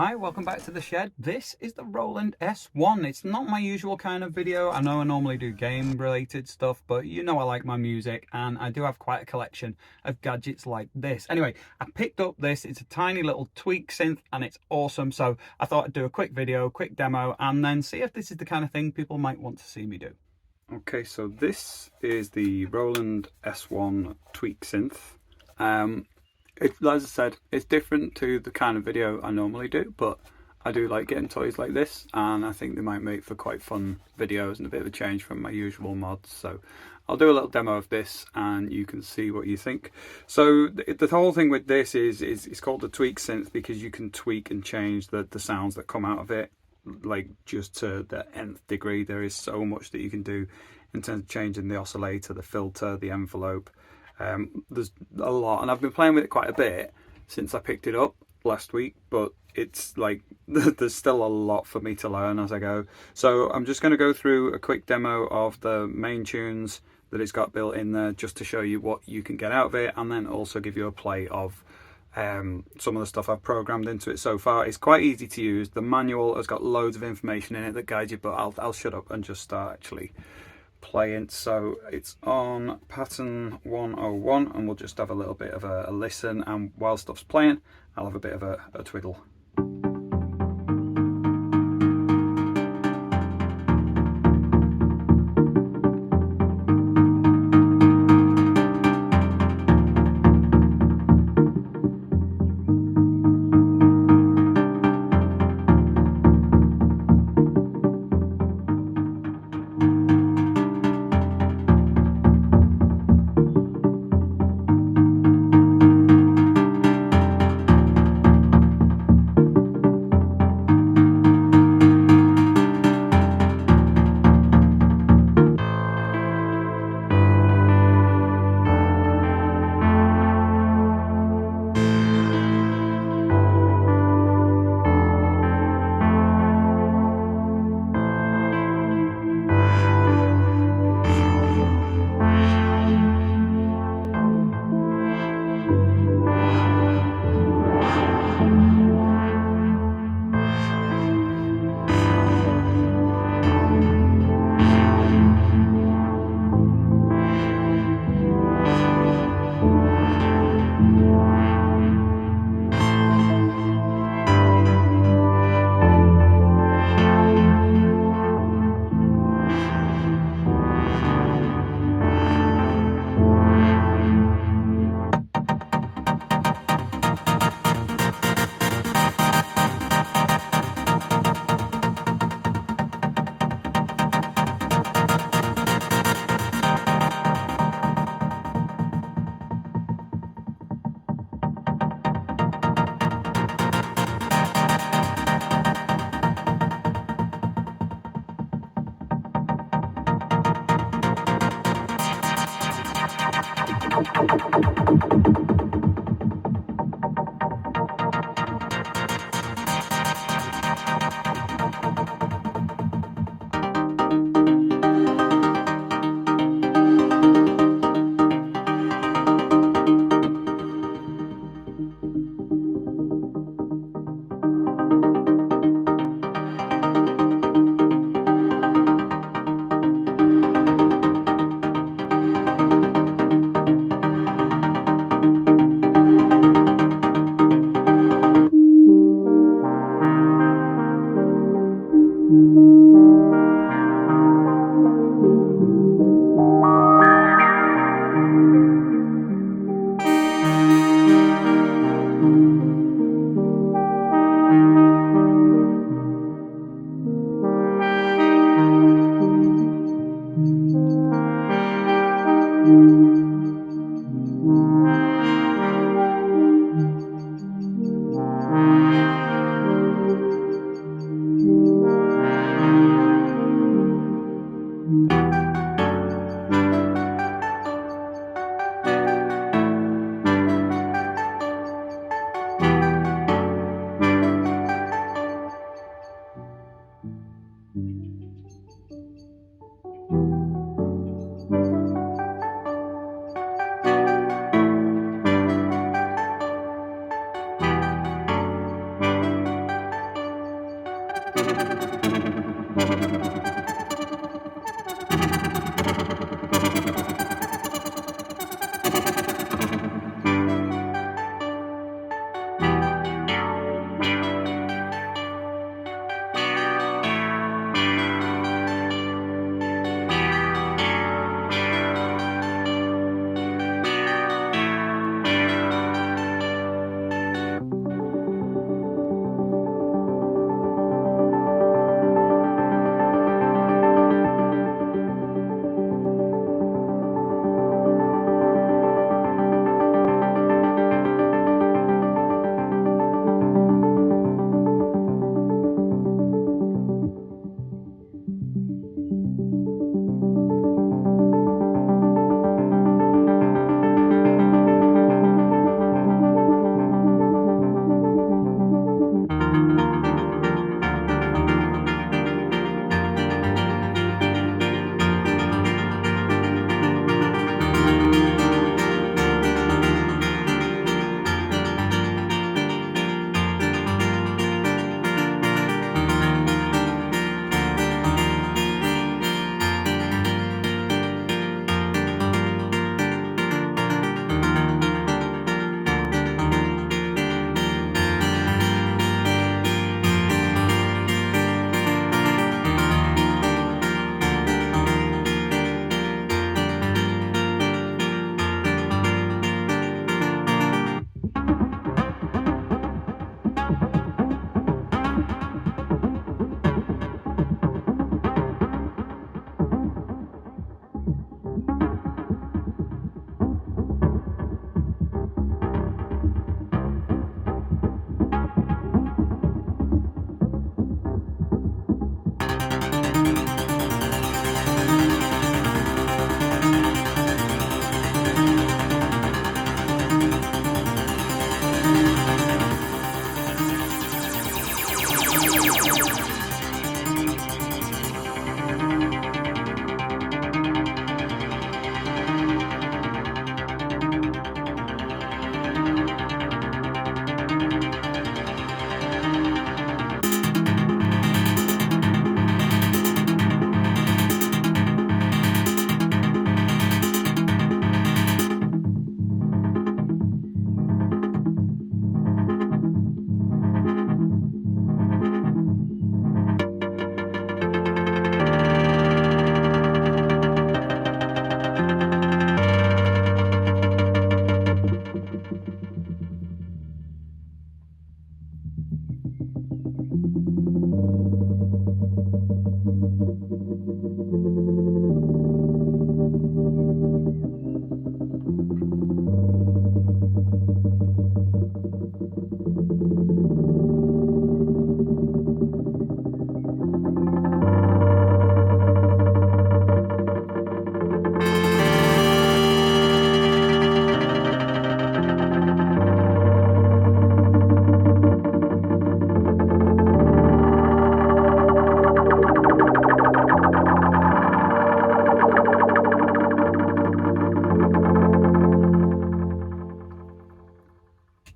Hi, welcome back to the shed. This is the Roland S-1. It's not my usual kind of video. I know I normally do game related stuff, but you know I like my music and I do have quite a collection of gadgets like this. Anyway, I picked up this. It's a tiny little tweak synth and it's awesome. So I thought I'd do a quick video, quick demo, and then see if this is the kind of thing people might want to see me do. Okay, so this is the Roland S-1 tweak synth. As I said, it's different to the kind of video I normally do, but I do like getting toys like this, and I think they might make for quite fun videos and a bit of a change from my usual mods. So I'll do a little demo of this and you can see what you think. So the whole thing with this is it's called the tweak synth because you can tweak and change the sounds that come out of it, like just to the nth degree. There is so much that you can do in terms of changing the oscillator, the filter, the envelope. There's a lot, and I've been playing with it quite a bit since I picked it up last week, but it's like there's still a lot for me to learn as I go. So I'm just going to go through a quick demo of the main tunes that it's got built in there, just to show you what you can get out of it, and then also give you a play of some of the stuff I've programmed into it so far. It's quite easy to use. The manual has got loads of information in it that guides you, but I'll shut up and just start actually playing. So it's on pattern 101 and we'll just have a little bit of a listen, and while stuff's playing I'll have a bit of a twiddle.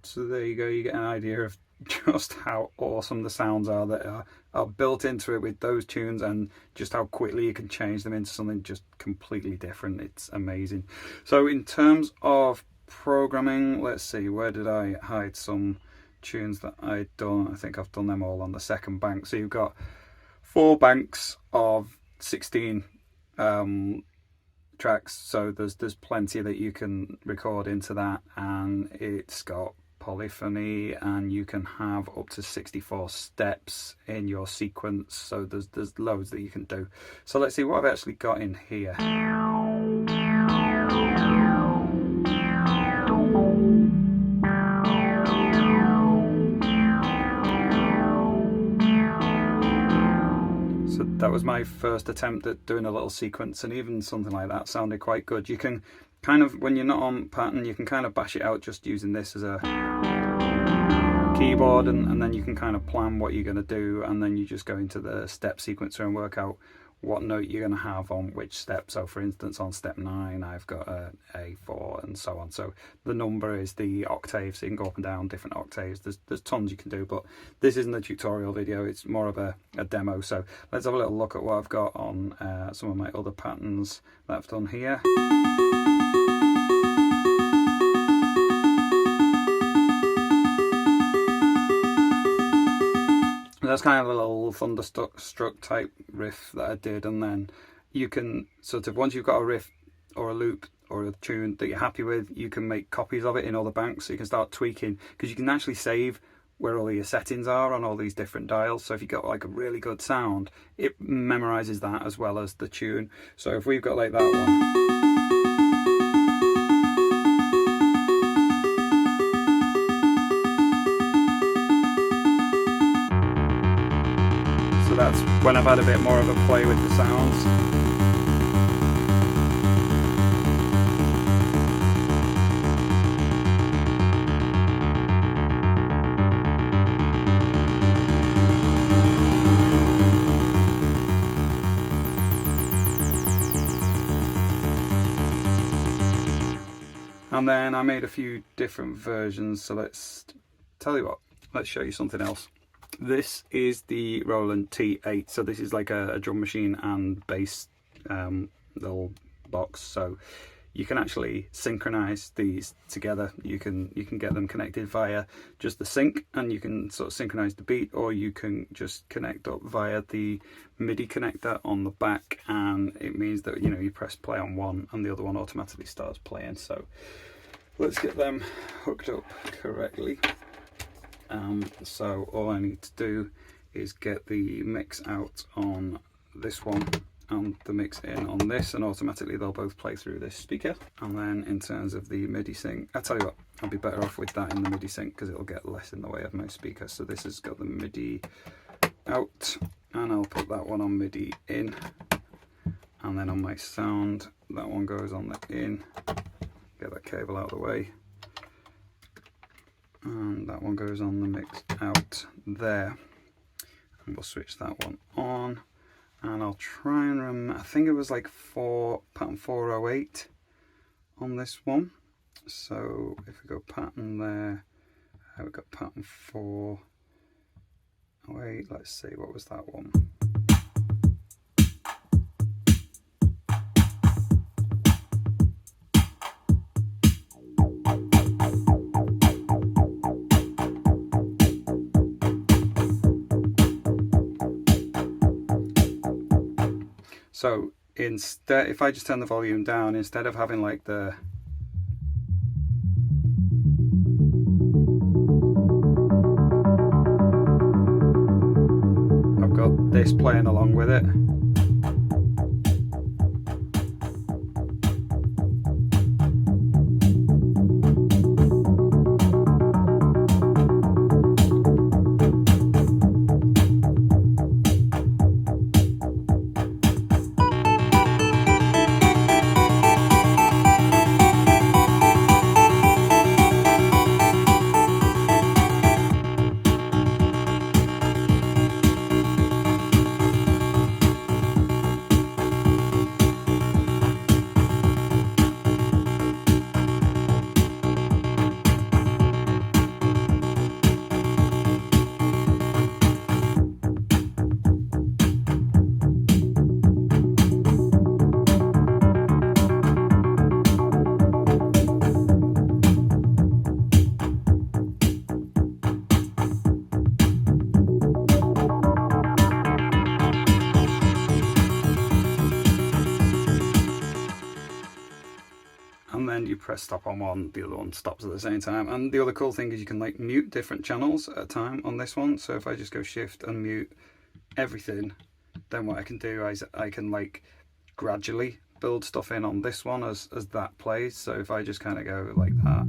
So there you go, you get an idea of just how awesome the sounds are that are built into it with those tunes, and just how quickly you can change them into something just completely different. It's amazing. So in terms of programming, let's see, where did I hide some tunes that I'd done? I think I've done them all on the second bank. So you've got 4 banks of 16 tracks, so there's plenty that you can record into that, and it's got polyphony, and you can have up to 64 steps in your sequence, so there's loads that you can do. So let's see what I've actually got in here. So that was my first attempt at doing a little sequence, and even something like that sounded quite good. You can kind of, when you're not on pattern, you can kind of bash it out just using this as a keyboard, and then you can kind of plan what you're going to do, and then you just go into the step sequencer and work out what note you're going to have on which step. So for instance, on step 9 I've got a A4 and so on. So the number is the octave, so you can go up and down different octaves. There's tons you can do, but this isn't a tutorial video, it's more of a demo. So let's have a little look at what I've got on some of my other patterns that I've done here. That's kind of a little thunderstruck type riff that I did, and then you can sort of, once you've got a riff or a loop or a tune that you're happy with, you can make copies of it in other banks, so you can start tweaking, because you can actually save where all your settings are on all these different dials. So if you've got like a really good sound, it memorizes that as well as the tune. So if we've got like that one, that's when I've had a bit more of a play with the sounds. And then I made a few different versions, so let's tell you what, let's show you something else. This is the Roland T-8, so this is like a drum machine and bass little box, so you can actually synchronize these together. You can get them connected via just the sync, and you can sort of synchronize the beat, or you can just connect up via the MIDI connector on the back, and it means that, you know, you press play on one and the other one automatically starts playing. So let's get them hooked up correctly. So all I need to do is get the mix out on this one and the mix in on this, and automatically they'll both play through this speaker. And then in terms of the MIDI sync, I tell you what, I'll be better off with that in the MIDI sync because it'll get less in the way of my speaker. So this has got the MIDI out, and I'll put that one on MIDI in, and then on my sound, that one goes on the in. Get that cable out of the way. And that one goes on the mix out there, and we'll switch that one on, and I'll try and remember, I think it was like pattern 408 on this one. So if we go pattern there, we've got pattern 408, let's see, what was that one? So instead, if I just turn the volume down, instead of having like the I've got this playing along with it. And then you press stop on one, the other one stops at the same time. And the other cool thing is you can like mute different channels at a time on this one. So if I just go shift and mute everything, then what I can do is I can like gradually build stuff in on this one as that plays. So if I just kind of go like that.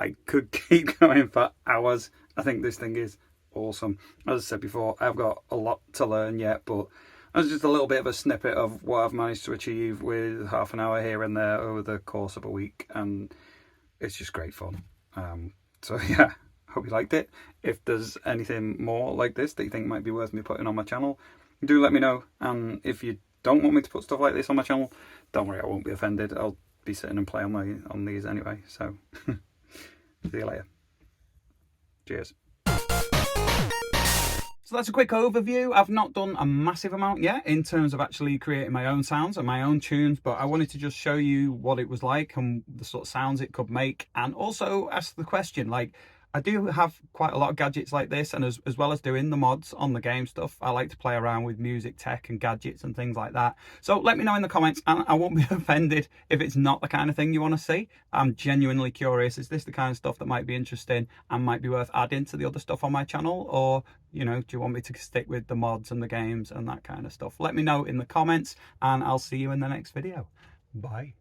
I could keep going for hours. I think this thing is awesome. As I said before, I've got a lot to learn yet, but that's just a little bit of a snippet of what I've managed to achieve with half an hour here and there over the course of a week, and it's just great fun. So yeah, hope you liked it. If there's anything more like this that you think might be worth me putting on my channel, do let me know. And if you don't want me to put stuff like this on my channel, don't worry, I won't be offended. I'll be sitting and playing on these anyway. So see you later. Cheers. So that's a quick overview. I've not done a massive amount yet in terms of actually creating my own sounds and my own tunes, but I wanted to just show you what it was like and the sort of sounds it could make, and also ask the question, like, I do have quite a lot of gadgets like this, and as well as doing the mods on the game stuff, I like to play around with music tech and gadgets and things like that. So let me know in the comments, and I won't be offended if it's not the kind of thing you want to see. I'm genuinely curious. Is this the kind of stuff that might be interesting and might be worth adding to the other stuff on my channel? Or, you know, do you want me to stick with the mods and the games and that kind of stuff? Let me know in the comments, and I'll see you in the next video. Bye.